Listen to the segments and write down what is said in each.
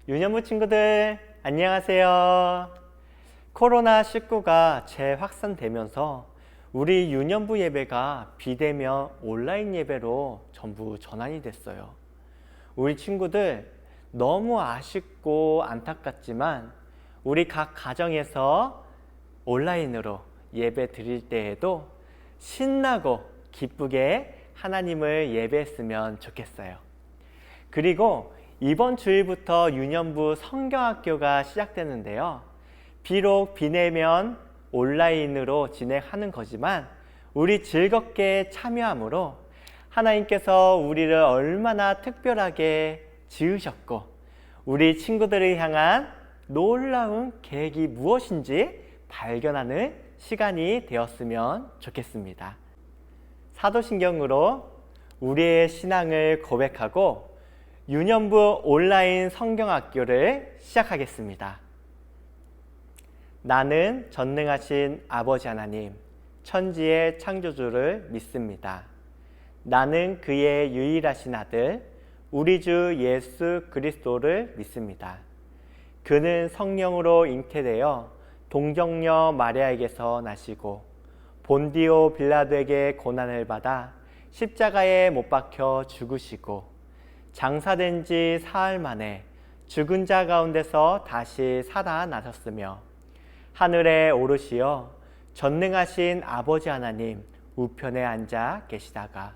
유년부 친구들 안녕하세요. 코로나19가 재확산되면서 우리 유년부 예배가 비대면 온라인 예배로 전부 전환이 됐어요. 우리 친구들 너무 아쉽고 안타깝지만 우리 각 가정에서 온라인으로 예배 드릴 때에도 신나고 기쁘게 하나님을 예배했으면 좋겠어요. 그리고 이번 주일부터 유년부 성경학교가 시작되는데요. 비록 비대면 온라인으로 진행하는 거지만 우리 즐겁게 참여함으로 하나님께서 우리를 얼마나 특별하게 지으셨고 우리 친구들을 향한 놀라운 계획이 무엇인지 발견하는 시간이 되었으면 좋겠습니다. 사도신경으로 우리의 신앙을 고백하고 유년부 온라인 성경학교를 시작하겠습니다. 나는 전능하신 아버지 하나님, 천지의 창조주를 믿습니다. 나는 그의 유일하신 아들, 우리 주 예수 그리스도를 믿습니다. 그는 성령으로 잉태되어 동정녀 마리아에게서 나시고 본디오 빌라도에게 고난을 받아 십자가에 못 박혀 죽으시고 장사된 지 사흘 만에 죽은 자 가운데서 다시 살아나셨으며 하늘에 오르시어 전능하신 아버지 하나님 우편에 앉아 계시다가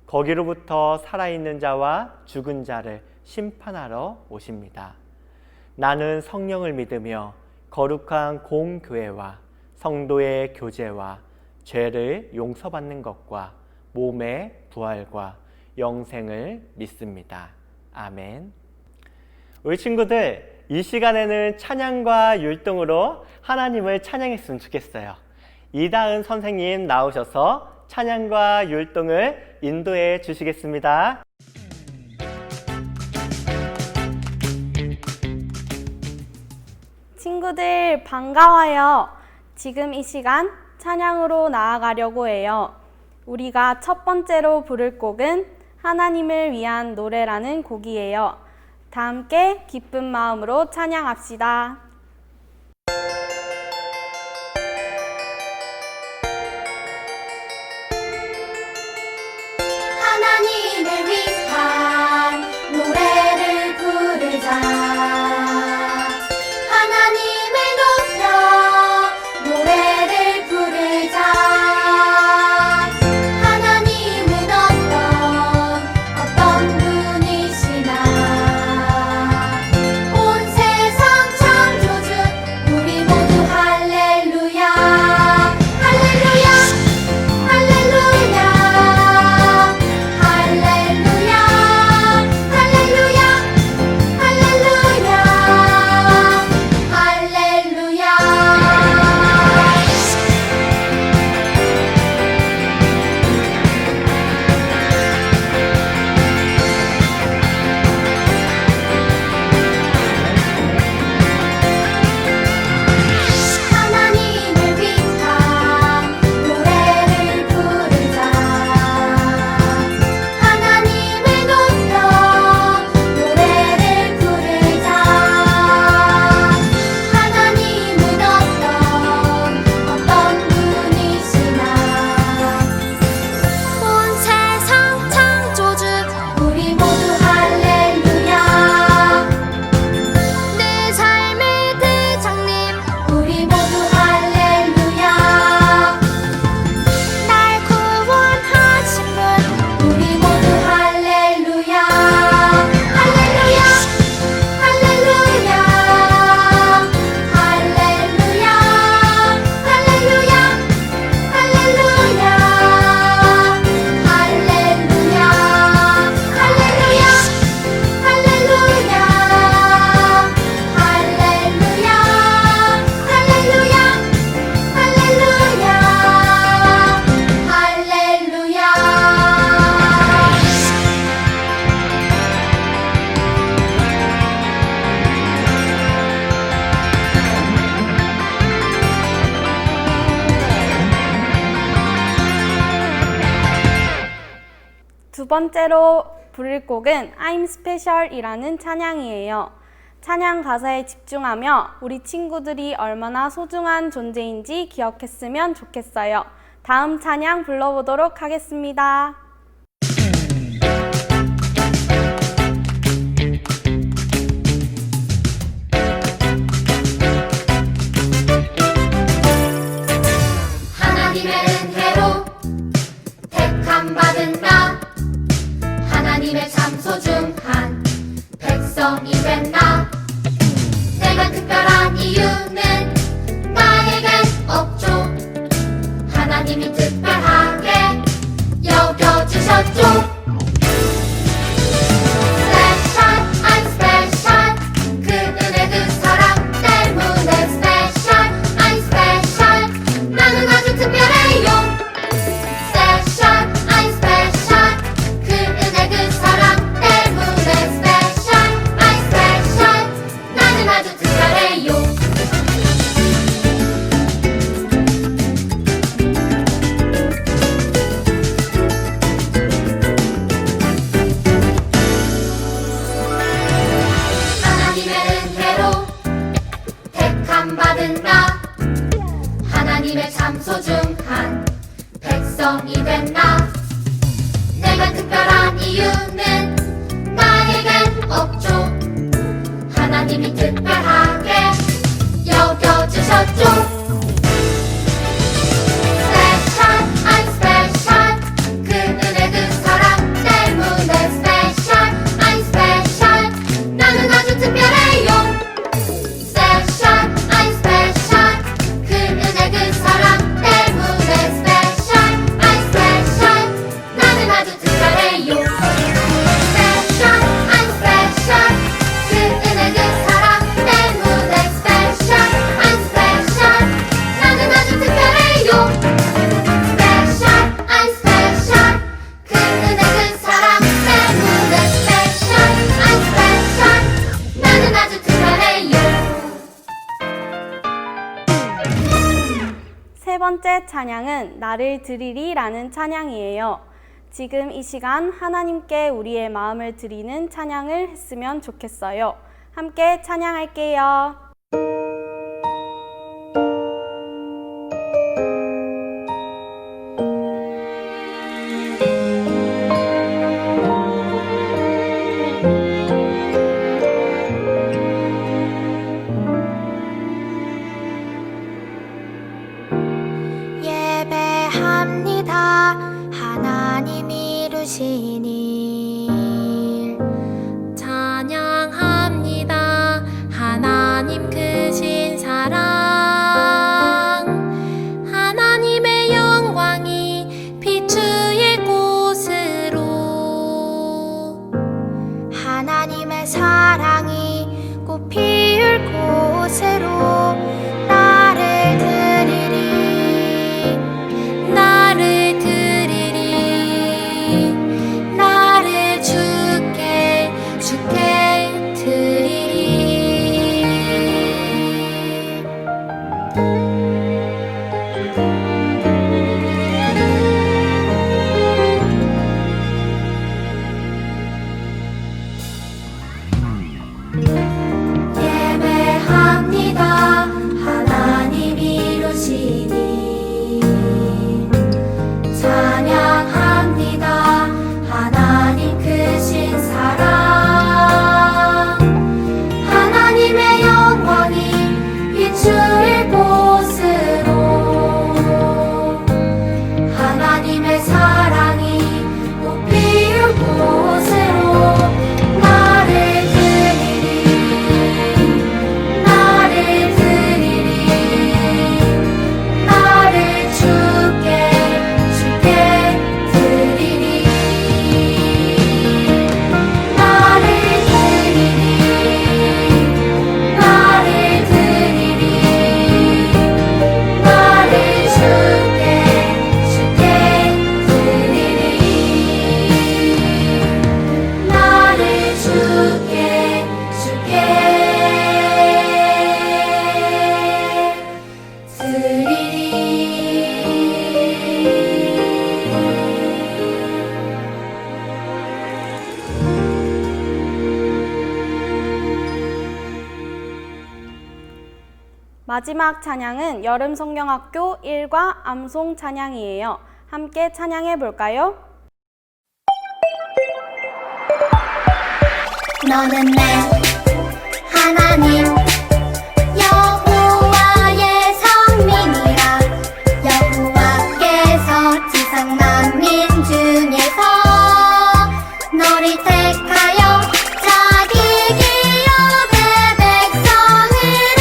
거기로부터 살아있는 자와 죽은 자를 심판하러 오십니다. 나는 성령을 믿으며 거룩한 공교회와 성도의 교제와 죄를 용서받는 것과 몸의 부활과 영생을 믿습니다. 아멘. 우리 친구들 이 시간에는 찬양과 율동으로 하나님을 찬양했으면 좋겠어요. 이다은 선생님 나오셔서 찬양과 율동을 인도해 주시겠습니다. 친구들 반가워요. 지금 이 시간 찬양으로 나아가려고 해요. 우리가 첫 번째로 부를 곡은 하나님을 위한 노래라는 곡이에요. 다 함께 기쁜 마음으로 찬양합시다. 하나님을 위한 노래를 부르자. 하나님을 높여 노래를 부르자. 하나님은 어떤 분이시나. 온 세상 창조주 우리 모두 할렐루야. 할렐루야. 할렐루야. 할렐루야. 할렐루야. 할렐루야. 할렐루야. 하나님을 위한 노래를 부르자. 하나님을 높여 노래를 부르자. 하나님은 어떤 분이시나. 온 세상 창조주 우리 모두 할렐루야. 내 삶의 대장님 우리 모두 할렐루야. 날 구원하신 분 우리 모두 할렐루야. 할렐루야. 할렐루야. 할렐루야. 할렐루야. 할렐루야. 할렐루야. 할렐루야. 할렐루야. 할렐루야. 할렐루야. 두 번째로 부를 곡은 I'm Special이라는 찬양이에요. 찬양 가사에 집중하며 우리 친구들이 얼마나 소중한 존재인지 기억했으면 좋겠어요. 다음 찬양 불러보도록 하겠습니다. 하나님의 은혜로 택함 받은 나, 하나님의 참 소중한 백성이 된 나. 내가 특별한 이유는 나에겐 없죠. 하나님이 특별하게 여겨주셨죠. Special, I'm special. 그 은혜 그 사랑 때문에 special, I'm special. 나는 아주 특별해요. Special, I'm special. 그 은혜 그 사랑 때문에 special, I'm special. 나는 아주 특별해요. 하나님의 은혜로 택함 받은 나, 하나님의 참 소중한 백성이 된 나. 내가 특별한 이유는 나에겐 없죠. 하나님이 특별하게 여겨주셨죠. Special, I'm special. 그 은혜 그 사랑 때문에 special, I'm special. 나는 아주 특별해요. Special, I'm special. 그 은혜 그 사랑 때문에 special, I'm special. 나는 아주 특별해요. Special, I'm special. 그 은혜 그 사랑 때문에 special, I'm special. 나는 아주 특별해요. Special, I'm special. 그 은혜 그 사랑 때문에 special, I'm special. 나는 아주 특별해요. 세 번째 찬양은 나를 드리리라는 찬양이에요. 지금 이 시간 하나님께 우리의 마음을 드리는 찬양을 했으면 좋겠어요. 함께 찬양할게요. 예배합니다. 하나님 이루신 일 찬양합니다. 하나님 크신 사랑, 하나님의 영광이 비추일 곳으로, 하나님의 사랑이 꽃 피울 곳으로 나를 드리리, 나를 드리리, 나를 주께 드리리. 예배합니다. 마지막 찬양은 여름 성경학교 1과 암송 찬양이에요. 함께 찬양해 볼까요? 너는 내 하나님 여호와의 성민이라. 여호와께서 지상 만민 중에서 너를 택하여 자기 기업의 백성으로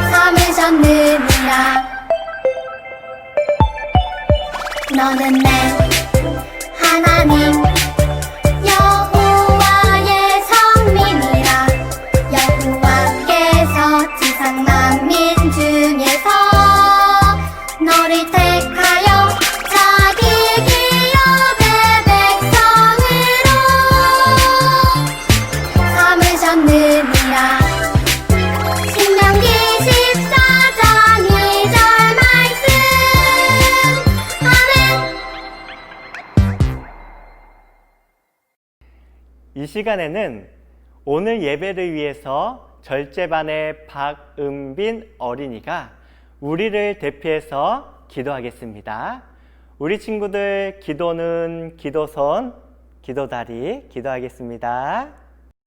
삼으셨느니라. 너는 내 하나님 여호와의 성민이라. 여호와께서 지상 만민 중에서 너를 택하여 자기 기업의 백성으로 삼으셨느니라. 신명기 14장 2절 말씀. 아멘. 이 시간에는 오늘 예배를 위해서 절제반의 박은빈 어린이가 우리를 대표해서 기도하겠습니다. 우리 친구들 기도는 기도손, 기도다리 기도하겠습니다.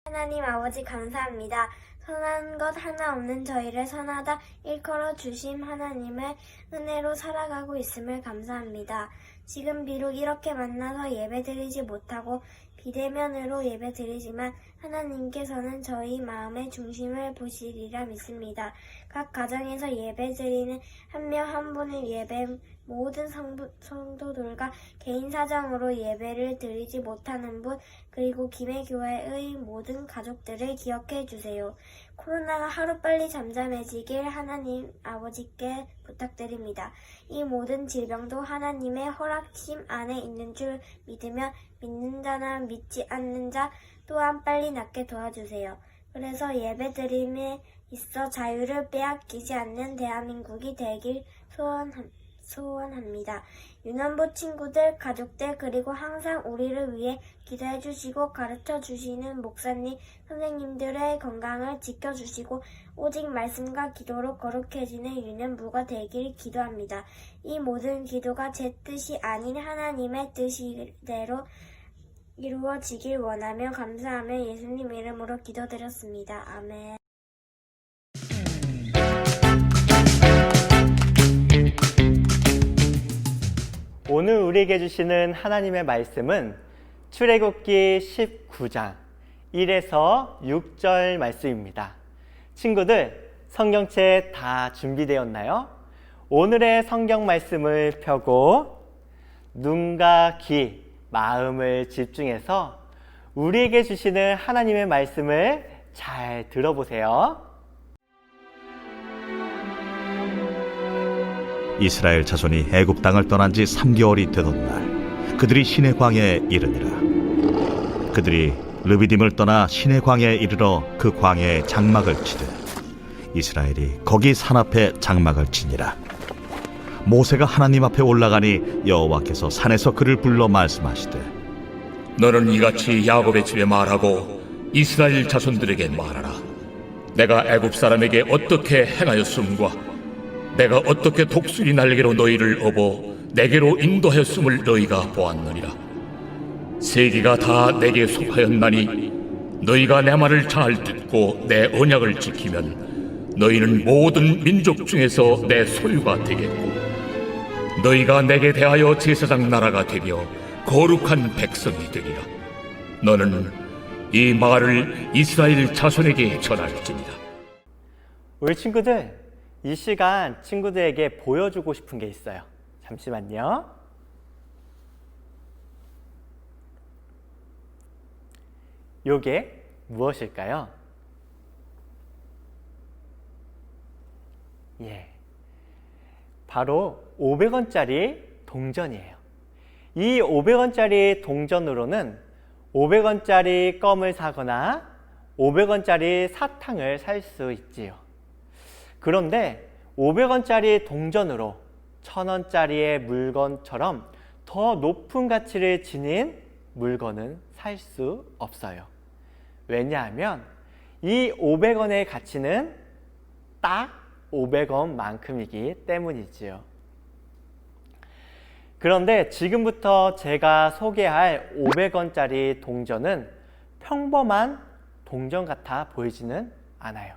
하나님 아버지 감사합니다. 선한 것 하나 없는 저희를 선하다 일컬어 주심 하나님의 은혜로 살아가고 있음을 감사합니다. 지금 비록 이렇게 만나서 예배드리지 못하고 비대면으로 예배드리지만 하나님께서는 저희 마음의 중심을 보시리라 믿습니다. 각 가정에서 예배드리는 한 명 한 분을 예배 모든 성도들과 개인 사정으로 예배를 드리지 못하는 분 그리고 김해교회의 모든 가족들을 기억해 주세요. 코로나가 하루빨리 잠잠해지길 하나님 아버지께 부탁드립니다. 이 모든 질병도 하나님의 허락심 안에 있는 줄 믿으면 믿는 자나 믿지 않는 자 또한 빨리 낫게 도와주세요. 그래서 예배드림에 있어 자유를 빼앗기지 않는 대한민국이 되길 소원합니다. 유년부 친구들, 가족들 그리고 항상 우리를 위해 기도해 주시고 가르쳐 주시는 목사님, 선생님들의 건강을 지켜주시고 오직 말씀과 기도로 거룩해지는 유년부가 되길 기도합니다. 이 모든 기도가 제 뜻이 아닌 하나님의 뜻대로 이루어지길 원하며 감사하며 예수님 이름으로 기도드렸습니다. 아멘. 오늘 우리에게 주시는 하나님의 말씀은 출애굽기 19장 1에서 6절 말씀입니다. 친구들, 성경책 다 준비되었나요? 오늘의 성경 말씀을 펴고 눈과 귀, 마음을 집중해서 우리에게 주시는 하나님의 말씀을 잘 들어보세요. 이스라엘 자손이 애굽 땅을 떠난 지 3개월이 되던 날 그들이 시내 광야에 이르니라. 그들이 르비딤을 떠나 시내 광야에 이르러 그 광야에 장막을 치되 이스라엘이 거기 산 앞에 장막을 치니라. 모세가 하나님 앞에 올라가니 여호와께서 산에서 그를 불러 말씀하시되 너는 이같이 야곱의 집에 말하고 이스라엘 자손들에게 말하라. 내가 애굽 사람에게 어떻게 행하였음과 내가 어떻게 독수리 날개로 너희를 업어 내게로 인도하였음을 너희가 보았느니라. 세계가 다 내게 속하였나니 너희가 내 말을 잘 듣고 내 언약을 지키면 너희는 모든 민족 중에서 내 소유가 되겠고 너희가 내게 대하여 제사장 나라가 되며 거룩한 백성이 되리라. 너는 이 말을 이스라엘 자손에게 전할지니라. 우리 친구들, 이 시간 친구들에게 보여주고 싶은 게 있어요. 잠시만요. 요게 무엇일까요? 바로 500원짜리 동전이에요. 이 500원짜리 동전으로는 500원짜리 껌을 사거나 500원짜리 사탕을 살 수 있지요. 그런데 500원짜리 동전으로 1000원짜리의 물건처럼 더 높은 가치를 지닌 물건은 살 수 없어요. 왜냐하면 이 500원의 가치는 딱 500원만큼이기 때문이지요. 그런데 지금부터 제가 소개할 500원짜리 동전은 평범한 동전 같아 보이지는 않아요.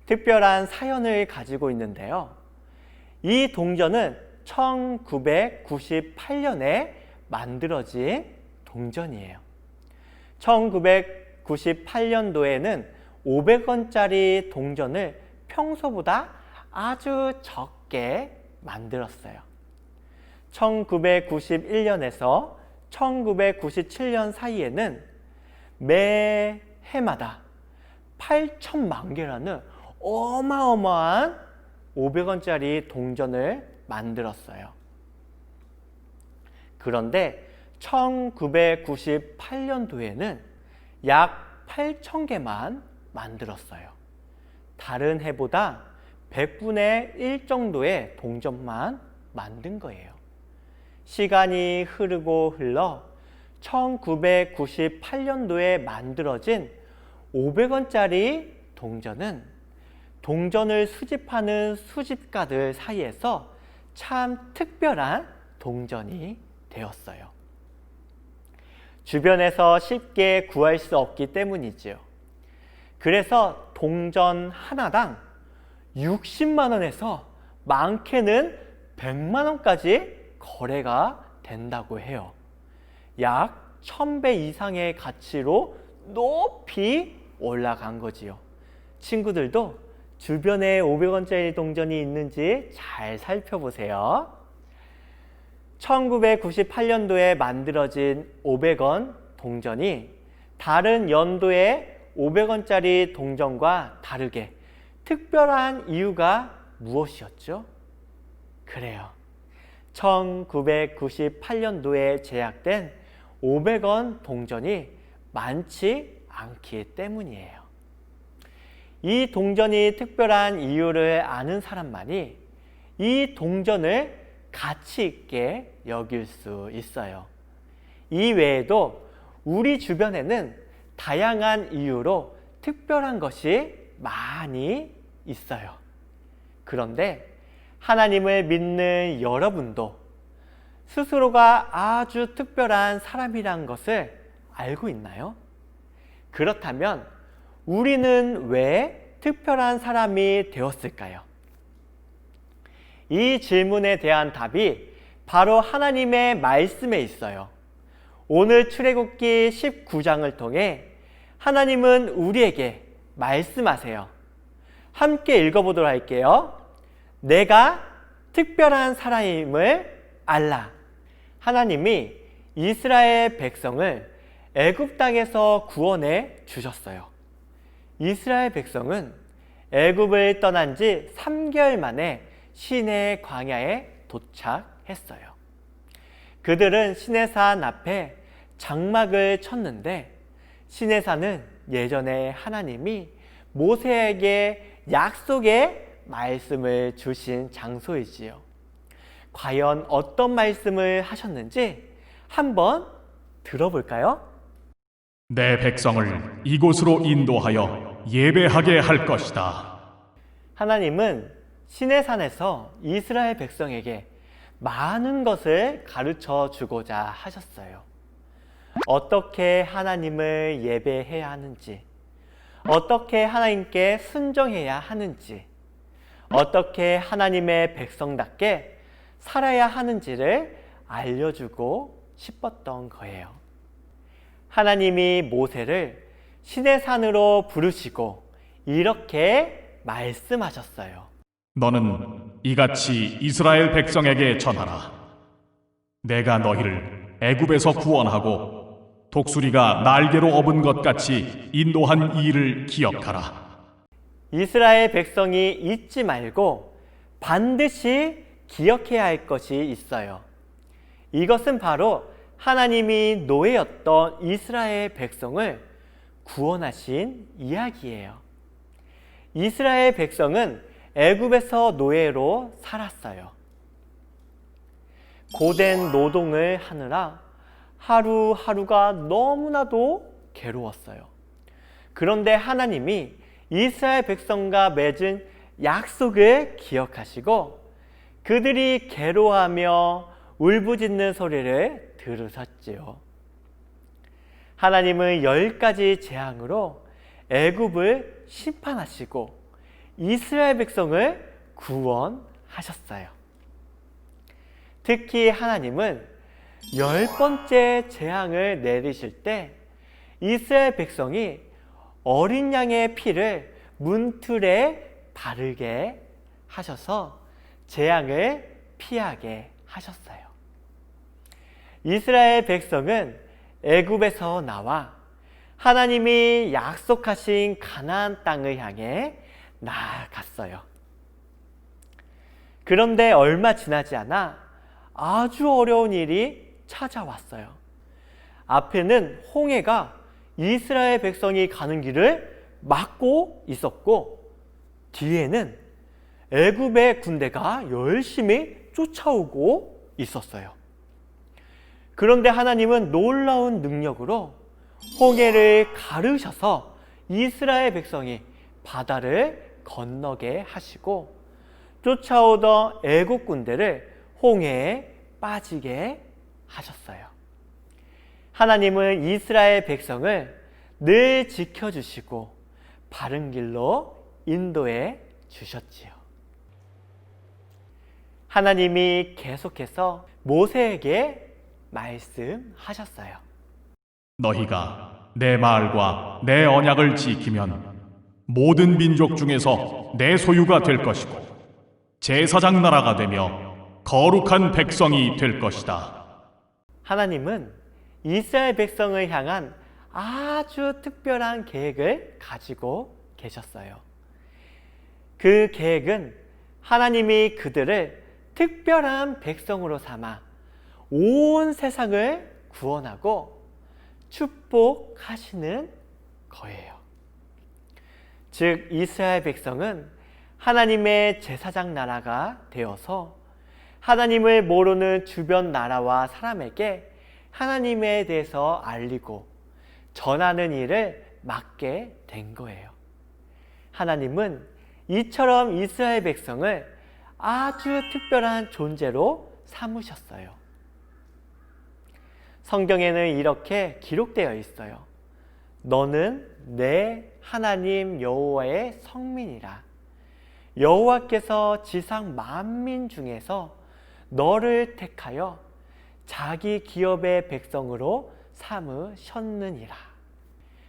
특별한 사연을 가지고 있는데요. 이 동전은 1998년에 만들어진 동전이에요. 1998년도에는 500원짜리 동전을 평소보다 아주 적게 만들었어요. 1991년에서 1997년 사이에는 매 해마다 8천만 개라는 어마어마한 500원짜리 동전을 만들었어요. 그런데 1998년도에는 약 8천 개만 만들었어요. 다른 해보다 100분의 1 정도의 동전만 만든 거예요. 시간이 흐르고 흘러 1998년도에 만들어진 500원짜리 동전은 동전을 수집하는 수집가들 사이에서 참 특별한 동전이 되었어요. 주변에서 쉽게 구할 수 없기 때문이지요. 그래서 동전 하나당 60만 원에서 많게는 100만 원까지 거래가 된다고 해요. 약 1000배 이상의 가치로 높이 올라간 거지요. 친구들도 주변에 500원짜리 동전이 있는지 잘 살펴보세요. 1998년도에 만들어진 500원 동전이 다른 연도의 500원짜리 동전과 다르게 특별한 이유가 무엇이었죠? 그래요. 1998년도에 제작된 500원 동전이 많지 않기 때문이에요. 이 동전이 특별한 이유를 아는 사람만이 이 동전을 가치 있게 여길 수 있어요. 이 외에도 우리 주변에는 다양한 이유로 특별한 것이 많이 있어요. 그런데 하나님을 믿는 여러분도 스스로가 아주 특별한 사람이란 것을 알고 있나요? 그렇다면 우리는 왜 특별한 사람이 되었을까요? 이 질문에 대한 답이 바로 하나님의 말씀에 있어요. 오늘 출애굽기 19장을 통해 하나님은 우리에게 말씀하세요. 함께 읽어보도록 할게요. 내가 특별한 사람임을 알라. 하나님이 이스라엘 백성을 애굽 땅에서 구원해 주셨어요. 이스라엘 백성은 애굽을 떠난 지 3개월 만에 시내 광야에 도착했어요. 그들은 시내산 앞에 장막을 쳤는데 시내산은 예전에 하나님이 모세에게 약속의 말씀을 주신 장소이지요. 과연 어떤 말씀을 하셨는지 한번 들어볼까요? 내 백성을 이곳으로 인도하여 예배하게 할 것이다. 하나님은 시내산에서 이스라엘 백성에게 많은 것을 가르쳐 주고자 하셨어요. 어떻게 하나님을 예배해야 하는지, 어떻게 하나님께 순종해야 하는지, 어떻게 하나님의 백성답게 살아야 하는지를 알려주고 싶었던 거예요. 하나님이 모세를 시내산으로 부르시고 이렇게 말씀하셨어요. 너는 이같이 이스라엘 백성에게 전하라. 내가 너희를 애굽에서 구원하고 독수리가 날개로 업은 것 같이 인도한 일을 기억하라. 이스라엘 백성이 잊지 말고 반드시 기억해야 할 것이 있어요. 이것은 바로 하나님이 노예였던 이스라엘 백성을 구원하신 이야기예요. 이스라엘 백성은 애굽에서 노예로 살았어요. 고된 노동을 하느라 하루하루가 너무나도 괴로웠어요. 그런데 하나님이 이스라엘 백성과 맺은 약속을 기억하시고 그들이 괴로워하며 울부짖는 소리를 들으셨지요. 하나님은 10가지 재앙으로 애굽을 심판하시고 이스라엘 백성을 구원하셨어요. 특히 하나님은 10번째 재앙을 내리실 때 이스라엘 백성이 어린 양의 피를 문틀에 바르게 하셔서 재앙을 피하게 하셨어요. 이스라엘 백성은 애굽에서 나와 하나님이 약속하신 가나안 땅을 향해 나아갔어요. 그런데 얼마 지나지 않아 아주 어려운 일이 찾아왔어요. 앞에는 홍해가 이스라엘 백성이 가는 길을 막고 있었고 뒤에는 애굽의 군대가 열심히 쫓아오고 있었어요. 그런데 하나님은 놀라운 능력으로 홍해를 가르셔서 이스라엘 백성이 바다를 건너게 하시고 쫓아오던 애국 군대를 홍해에 빠지게 하셨어요. 하나님은 이스라엘 백성을 늘 지켜주시고 바른 길로 인도해 주셨지요. 하나님이 계속해서 모세에게 말씀하셨어요. 너희가 내 말과 내 언약을 지키면 모든 민족 중에서 내 소유가 될 것이고 제사장 나라가 되며 거룩한 백성이 될 것이다. 하나님은 이스라엘 백성을 향한 아주 특별한 계획을 가지고 계셨어요. 그 계획은 하나님이 그들을 특별한 백성으로 삼아 온 세상을 구원하고 축복하시는 거예요. 즉 이스라엘 백성은 하나님의 제사장 나라가 되어서 하나님을 모르는 주변 나라와 사람에게 하나님에 대해서 알리고 전하는 일을 맡게 된 거예요. 하나님은 이처럼 이스라엘 백성을 아주 특별한 존재로 삼으셨어요. 성경에는 이렇게 기록되어 있어요. 너는 내 하나님 여호와의 성민이라. 여호와께서 지상 만민 중에서 너를 택하여 자기 기업의 백성으로 삼으셨느니라.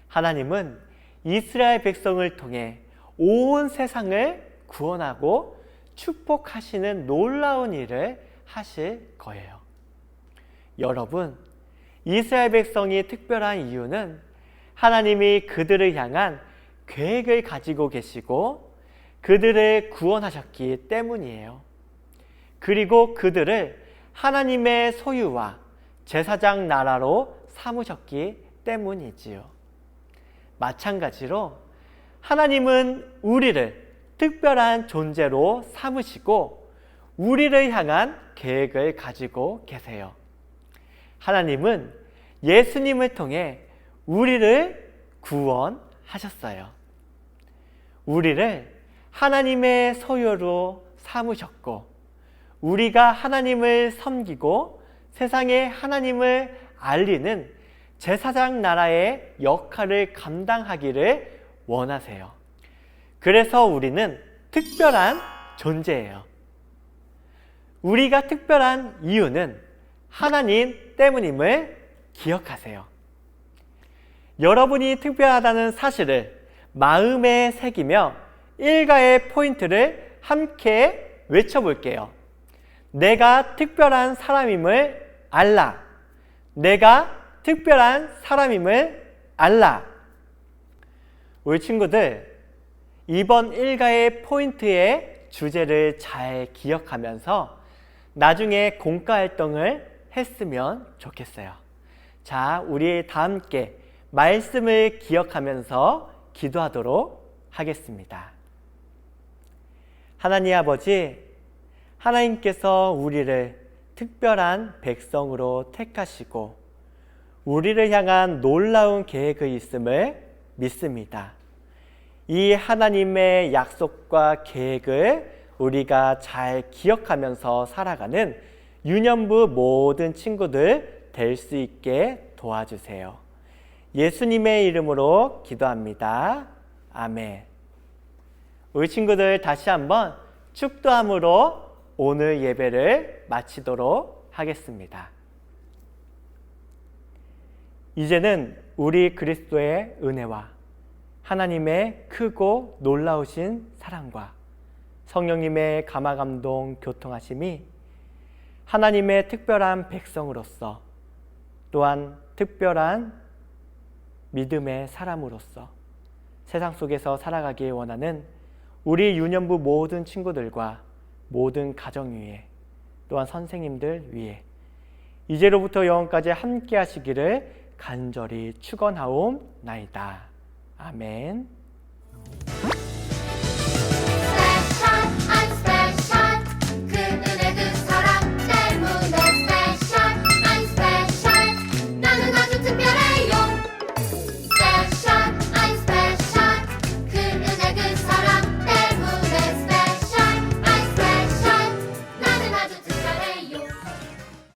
하나님은 이스라엘 백성을 통해 온 세상을 구원하고 축복하시는 놀라운 일을 하실 거예요. 여러분, 이스라엘 백성이 특별한 이유는 하나님이 그들을 향한 계획을 가지고 계시고 그들을 구원하셨기 때문이에요. 그리고 그들을 하나님의 소유와 제사장 나라로 삼으셨기 때문이지요. 마찬가지로 하나님은 우리를 특별한 존재로 삼으시고 우리를 향한 계획을 가지고 계세요. 하나님은 예수님을 통해 우리를 구원하셨어요. 우리를 하나님의 소유로 삼으셨고 우리가 하나님을 섬기고 세상에 하나님을 알리는 제사장 나라의 역할을 감당하기를 원하세요. 그래서 우리는 특별한 존재예요. 우리가 특별한 이유는 하나님 때문임을 기억하세요. 여러분이 특별하다는 사실을 마음에 새기며 일가의 포인트를 함께 외쳐볼게요. 내가 특별한 사람임을 알라. 내가 특별한 사람임을 알라. 우리 친구들, 이번 일가의 포인트의 주제를 잘 기억하면서 나중에 공과 활동을 했으면 좋겠어요. 자, 우리 다 함께 말씀을 기억하면서 기도하도록 하겠습니다. 하나님 아버지, 하나님께서 우리를 특별한 백성으로 택하시고 우리를 향한 놀라운 계획이 있음을 믿습니다. 이 하나님의 약속과 계획을 우리가 잘 기억하면서 살아가는 유년부 모든 친구들 될 수 있게 도와주세요. 예수님의 이름으로 기도합니다. 아멘. 우리 친구들 다시 한번 축도함으로 오늘 예배를 마치도록 하겠습니다. 이제는 우리 그리스도의 은혜와 하나님의 크고 놀라우신 사랑과 성령님의 감화감동 교통하심이 하나님의 특별한 백성으로서 또한 특별한 믿음의 사람으로서 세상 속에서 살아가기 원하는 우리 유년부 모든 친구들과 모든 가정 위에 또한 선생님들 위에 이제로부터 영원까지 함께 하시기를 간절히 축원하옵나이다. 아멘.